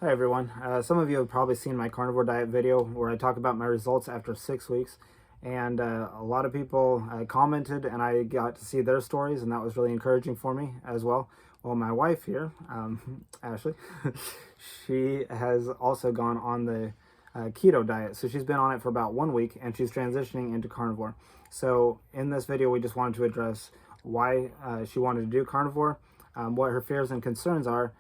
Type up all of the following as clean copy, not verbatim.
Hi everyone. Some of you have probably seen my carnivore diet video where I talk about my results after 6 weeks, and a lot of people commented and I got to see their stories, and that was really encouraging for me as well. Well, my wife here, Ashley, she has also gone on the keto diet. So she's been on it for about 1 week and she's transitioning into carnivore. So in this video, we just wanted to address why she wanted to do carnivore, what her fears and concerns are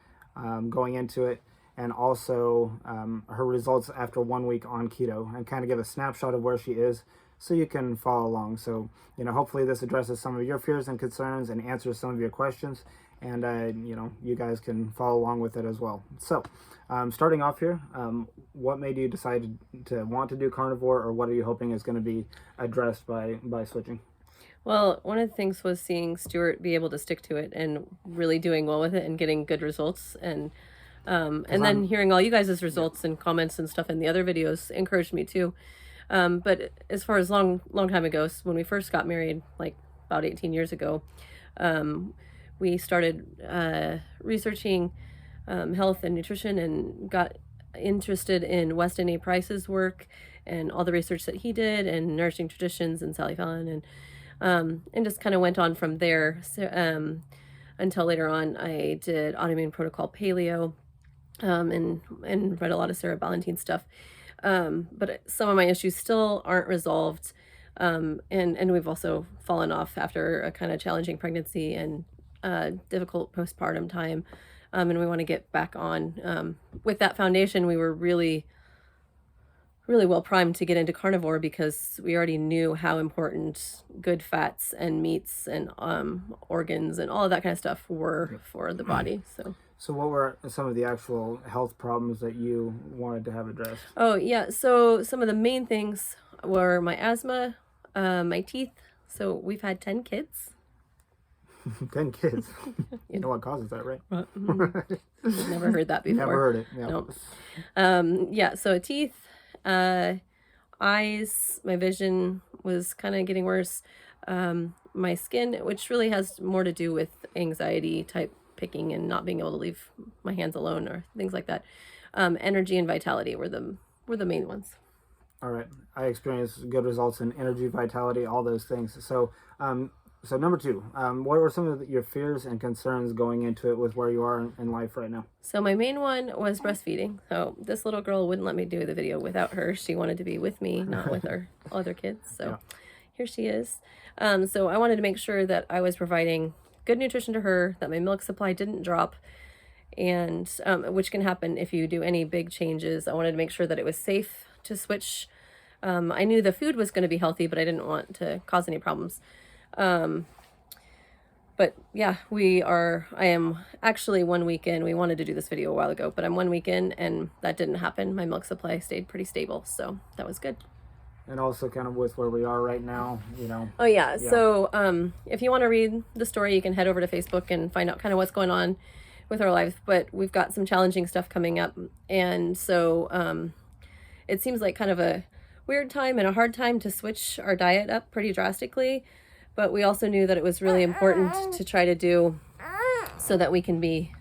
going into it, and also her results after 1 week on keto, and kind of give a snapshot of where she is so you can follow along. So, hopefully this addresses some of your fears and concerns and answers some of your questions, and, you guys can follow along with it as well. So, starting off here, what made you decide to want to do carnivore, or what are you hoping is going to be addressed by switching? Well, one of the things was seeing Stewart be able to stick to it and really doing well with it and getting good results. And then hearing all you guys' results and comments and stuff in the other videos encouraged me too. But as far as long time ago, when we first got married, like about 18 years ago, we started researching health and nutrition and got interested in Weston A. Price's work and all the research that he did, and Nourishing Traditions and Sally Fallon, and just kind of went on from there. So, until later on, I did Autoimmune Protocol Paleo, and read a lot of Sarah Ballantine stuff. But some of my issues still aren't resolved. And we've also fallen off after a kind of challenging pregnancy and difficult postpartum time. And we want to get back on. With that foundation, we were really well primed to get into carnivore because we already knew how important good fats and meats and organs and all of that kind of stuff were for the body. So what were some of the actual health problems that you wanted to have addressed? Oh, yeah. So some of the main things were my asthma, my teeth. So we've had 10 kids. 10 kids. You know what causes that, right? Never heard that before. Never heard it. Yeah. No. Yeah. So teeth, eyes, my vision was kind of getting worse. My skin, which really has more to do with anxiety type picking and not being able to leave my hands alone or things like that. Energy and vitality were the main ones. All right. I experienced good results in energy, vitality, all those things. So, so number two, what were some of your fears and concerns going into it with where you are in life right now? So my main one was breastfeeding. So this little girl wouldn't let me do the video without her. She wanted to be with me, not with her other kids. So yeah. Here she is. So I wanted to make sure that I was providing good nutrition to her, that my milk supply didn't drop, and which can happen if you do any big changes. I wanted to make sure that it was safe to switch. I knew the food was going to be healthy, but I didn't want to cause any problems. But yeah, I am actually 1 week in. We wanted to do this video a while ago, but I'm 1 week in, and that didn't happen. My milk supply stayed pretty stable, so that was good. And also kind of with where we are right now, Oh yeah. So if you want to read the story, you can head over to Facebook and find out kind of what's going on with our lives. But we've got some challenging stuff coming up, and so it seems like kind of a weird time and a hard time to switch our diet up pretty drastically. But we also knew that it was really important to try to do so that we can be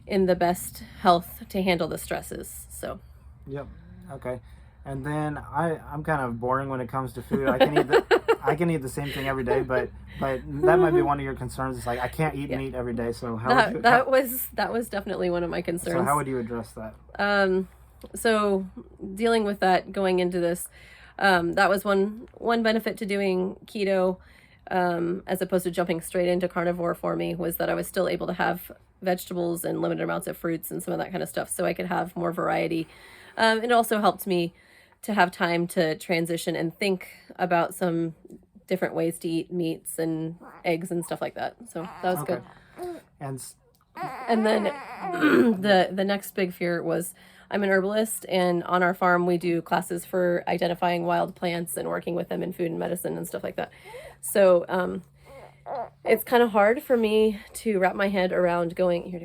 in the best health to handle the stresses. So. Yep. Okay. And then I'm kind of boring when it comes to food. I can eat the same thing every day, but that might be one of your concerns. It's like I can't eat meat every day. So that was definitely one of my concerns. So how would you address that? So dealing with that going into this, that was one benefit to doing keto, as opposed to jumping straight into carnivore for me, was that I was still able to have vegetables and limited amounts of fruits and some of that kind of stuff, so I could have more variety. It also helped me to have time to transition and think about some different ways to eat meats and eggs and stuff like that. So that was good. And then the next big fear was, I'm an herbalist, and on our farm we do classes for identifying wild plants and working with them in food and medicine and stuff like that. So it's kind of hard for me to wrap my head around going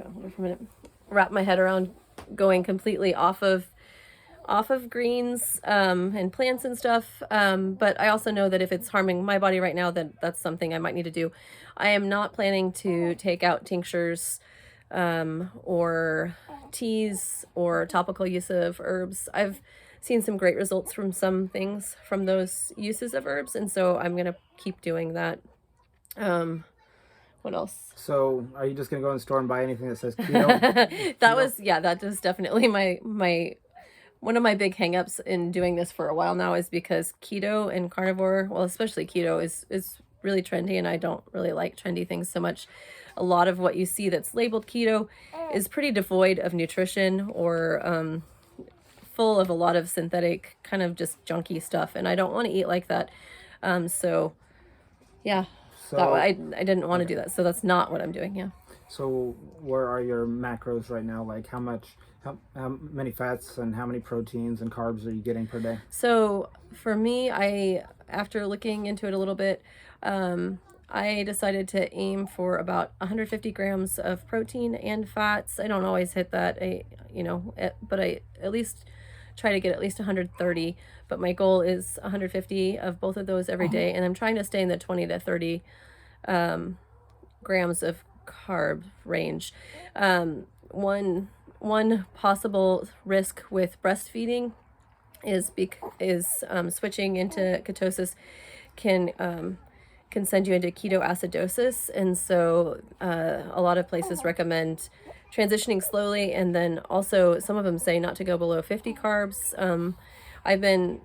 completely off of greens and plants and stuff. But I also know that if it's harming my body right now, then that's something I might need to do. I am not planning to take out tinctures or teas or topical use of herbs. I've seen some great results from some things from those uses of herbs, and so I'm gonna keep doing that. What else? So are you just gonna go in the store and buy anything that says keto? That was definitely my one of my big hangups in doing this for a while now, is because keto and carnivore, well, especially keto, is really trendy, and I don't really like trendy things so much. A lot of what you see that's labeled keto is pretty devoid of nutrition, or full of a lot of synthetic kind of just junky stuff, and I don't want to eat like that. So yeah, So I didn't want to do that, so that's not what I'm doing. Yeah. So where are your macros right now? Like how many fats and how many proteins and carbs are you getting per day? So for me, after looking into it a little bit, I decided to aim for about 150 grams of protein and fats. I don't always hit that, but I at least try to get at least 130. But my goal is 150 of both of those every day, and I'm trying to stay in the 20 to 30 grams of carb range. One possible risk with breastfeeding is switching into ketosis can send you into ketoacidosis, and so a lot of places recommend transitioning slowly, and then also some of them say not to go below 50 carbs. I've been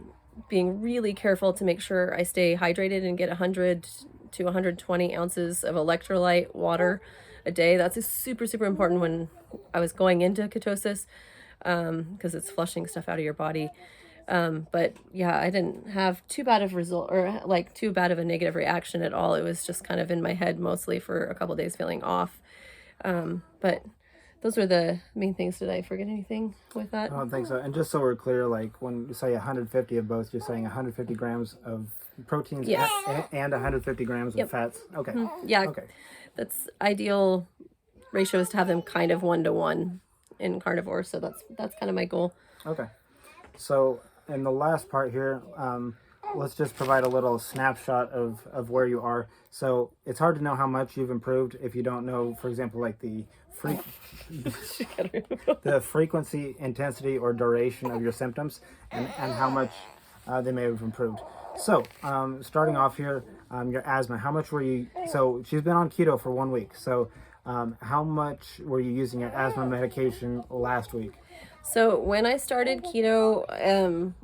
being really careful to make sure I stay hydrated and get 100 to 120 ounces of electrolyte water a day. That's super, super important when I was going into ketosis, because it's flushing stuff out of your body. But yeah, I didn't have too bad of result, or like too bad of a negative reaction at all. It was just kind of in my head mostly for a couple of days, feeling off. But those were the main things. Did I forget anything with that? I don't think so. And just so we're clear, like when you say 150 of both, you're saying 150 grams of proteins and 150 grams of fats. Okay. Yeah. Okay. That's ideal ratios to have them kind of 1-to-1 in carnivore. So that's kind of my goal. Okay. So in the last part here, let's just provide a little snapshot of where you are. So it's hard to know how much you've improved if you don't know, for example, like the frequency, intensity, or duration of your symptoms, and how much they may have improved. So starting off here, your asthma, how much were you, so she's been on keto for 1 week. So how much were you using your asthma medication last week? So when I started keto,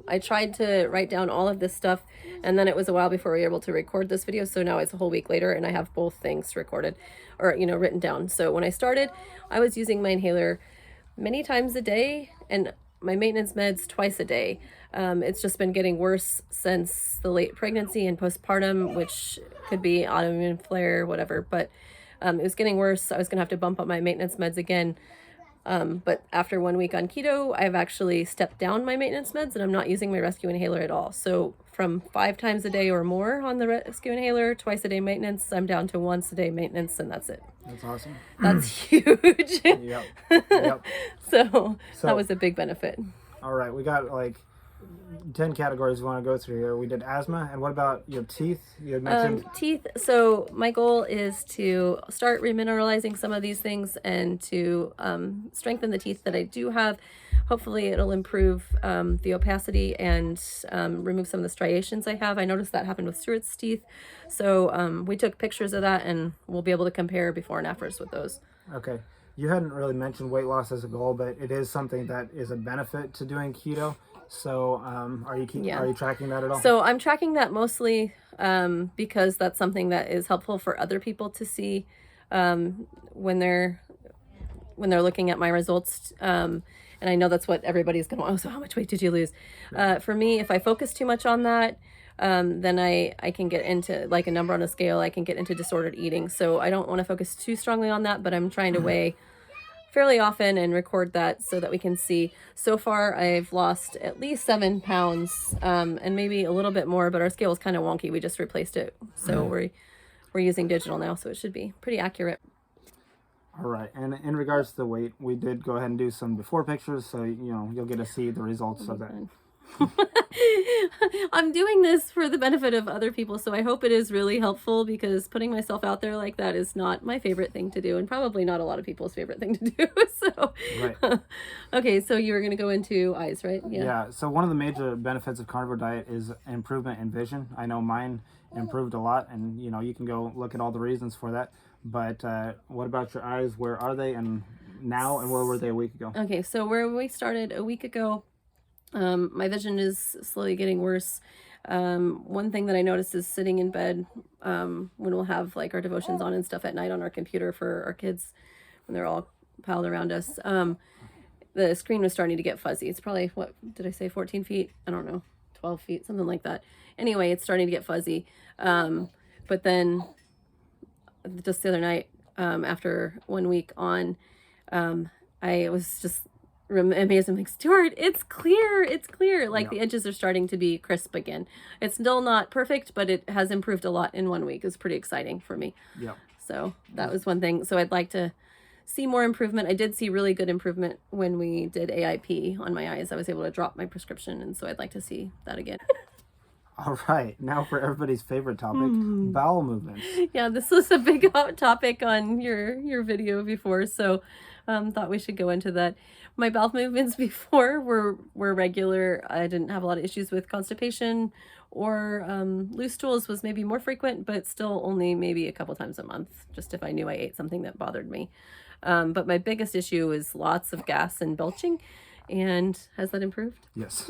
I tried to write down all of this stuff, and then it was a while before we were able to record this video. So now it's a whole week later, and I have both things recorded or, written down. So when I started, I was using my inhaler many times a day and my maintenance meds twice a day. It's just been getting worse since the late pregnancy and postpartum, which could be autoimmune flare, whatever. But it was getting worse. I was going to have to bump up my maintenance meds again. But after 1 week on keto, I've actually stepped down my maintenance meds, and I'm not using my rescue inhaler at all. So from 5 times a day or more on the rescue inhaler, twice a day maintenance, I'm down to once a day maintenance, and that's it. That's awesome. That's huge. Yep. So that was a big benefit. All right, we got like 10 categories we want to go through here. We did asthma, and what about your teeth? You had mentioned teeth. So my goal is to start remineralizing some of these things and to strengthen the teeth that I do have. Hopefully it'll improve the opacity and remove some of the striations I have. I noticed that happened with Stewart's teeth. So we took pictures of that, and we'll be able to compare before and afters with those. Okay. You hadn't really mentioned weight loss as a goal, but it is something that is a benefit to doing keto. So are you tracking that at all? So I'm tracking that mostly because that's something that is helpful for other people to see when they're looking at my results. And I know that's what everybody's going to want. Oh, so how much weight did you lose? For me, if I focus too much on that, then I can get into like a number on a scale. I can get into disordered eating. So I don't want to focus too strongly on that, but I'm trying to weigh fairly often and record that so that we can see. So far, I've lost at least 7 pounds, and maybe a little bit more, but our scale is kind of wonky. We just replaced it. So we're using digital now, so it should be pretty accurate. All right. And in regards to the weight, we did go ahead and do some before pictures, so you'll get to see the results of that. I'm doing this for the benefit of other people, so I hope it is really helpful, because putting myself out there like that is not my favorite thing to do, and probably not a lot of people's favorite thing to do. So, Right. Okay, so you were going to go into eyes, right? Yeah. So one of the major benefits of carnivore diet is improvement in vision. I know mine improved a lot, and you can go look at all the reasons for that. But what about your eyes? Where are they, and now, and where were they a week ago? Okay, so where we started a week ago, my vision is slowly getting worse. One thing that I noticed is sitting in bed, when we'll have like our devotions on and stuff at night on our computer for our kids when they're all piled around us. The screen was starting to get fuzzy. It's probably, what did I say, 14 feet? I don't know, 12 feet, something like that. Anyway, it's starting to get fuzzy. But then just the other night, after 1 week on, I was just amazed. I'm like, Stewart, it's clear. Like the edges are starting to be crisp again. It's still not perfect, but it has improved a lot in 1 week. It's pretty exciting for me. Yeah. So that was one thing. So I'd like to see more improvement. I did see really good improvement when we did AIP on my eyes. I was able to drop my prescription, and so I'd like to see that again. All right, now for everybody's favorite topic, bowel movements. Yeah, this was a big hot topic on your video before, so thought we should go into that. My bowel movements before were regular. I didn't have a lot of issues with constipation, or loose stools was maybe more frequent, but still only maybe a couple times a month, just if I knew I ate something that bothered me. But my biggest issue is lots of gas and belching. And has that improved? Yes.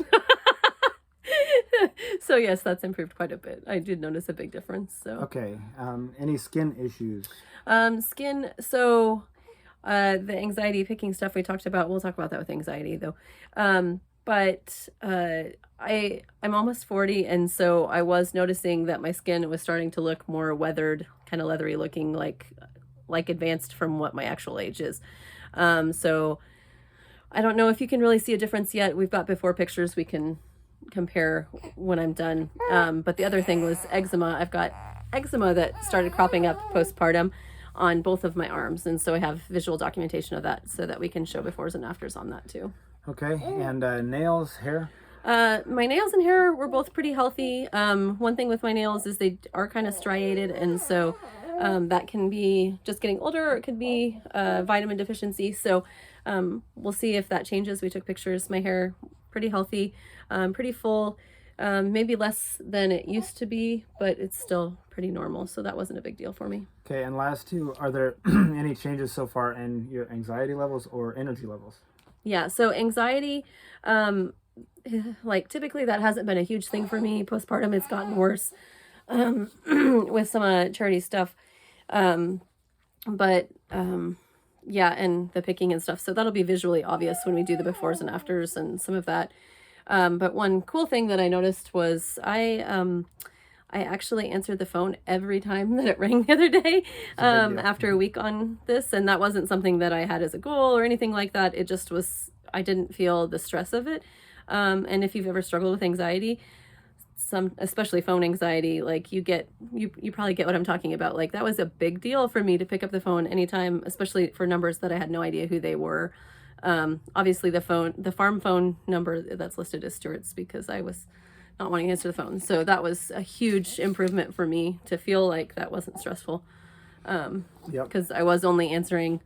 So yes, that's improved quite a bit. I did notice a big difference. So Okay. Any skin issues? Skin. So the anxiety picking stuff we talked about. We'll talk about that with anxiety though. But I'm almost 40, and so I was noticing that my skin was starting to look more weathered, kind of leathery looking, like advanced from what my actual age is. So I don't know if you can really see a difference yet. We've got before pictures we can compare when I'm done. But the other thing was eczema. I've got eczema that started cropping up postpartum on both of my arms, and so I have visual documentation of that so that we can show befores and afters on that too. Okay. And nails, hair? My nails and hair were both pretty healthy. One thing with my nails is they are kind of striated, and so that can be just getting older, or it could be vitamin deficiency. So we'll see if that changes. We took pictures. My hair pretty healthy, pretty full, maybe less than it used to be, but it's still pretty normal. So that wasn't a big deal for me. Okay, and last two, are there any changes so far in your anxiety levels or energy levels? Yeah, so anxiety, like typically that hasn't been a huge thing for me. Postpartum, it's gotten worse with some charity stuff. But yeah, and the picking and stuff. So that'll be visually obvious when we do the befores and afters and some of that. But one cool thing that I noticed was I actually answered the phone every time that it rang the other day after a week on this. And that wasn't something that I had as a goal or anything like that. It just was, I didn't feel the stress of it. And if you've ever struggled with anxiety, especially phone anxiety, like you probably get what I'm talking about. Like that was a big deal for me to pick up the phone anytime, especially for numbers that I had no idea who they were. Obviously the farm phone number that's listed as Stewart's, because I was not wanting to answer the phone. So that was a huge improvement for me to feel like that wasn't stressful. Because I was only answering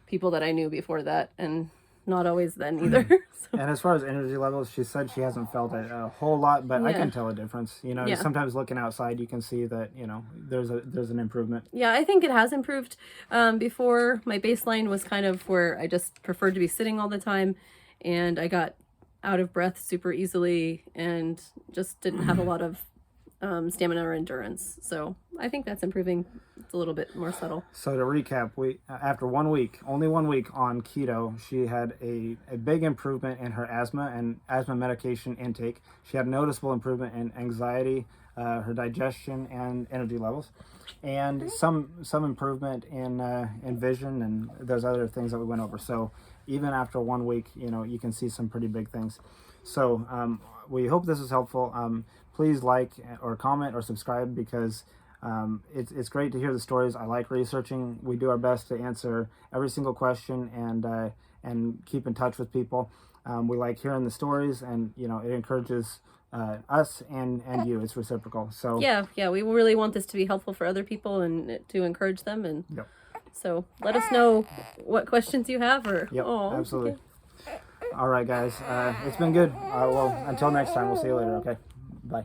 people that I knew before that, and not always then either. So. And as far as energy levels, she said she hasn't felt it a whole lot, but I can tell a difference. Sometimes looking outside, you can see that there's an improvement. Yeah, I think it has improved. Before, my baseline was kind of where I just preferred to be sitting all the time, and I got out of breath super easily and just didn't have a lot of stamina or endurance. So I think that's improving. It's a little bit more subtle. So to recap, after 1 week, only 1 week on keto, she had a big improvement in her asthma and asthma medication intake. She had noticeable improvement in anxiety, her digestion, and energy levels, and some improvement in vision and those other things that we went over. So even after 1 week, you can see some pretty big things. So we hope this is helpful. Please like or comment or subscribe, because it's great to hear the stories. I like researching. We do our best to answer every single question, and and keep in touch with people. We like hearing the stories, and it encourages us and you. It's reciprocal. So yeah, we really want this to be helpful for other people and to encourage them. And yep. So let us know what questions you have. Yep, absolutely. Okay. All right, guys. It's been good. Well, until next time, we'll see you later. Okay, bye.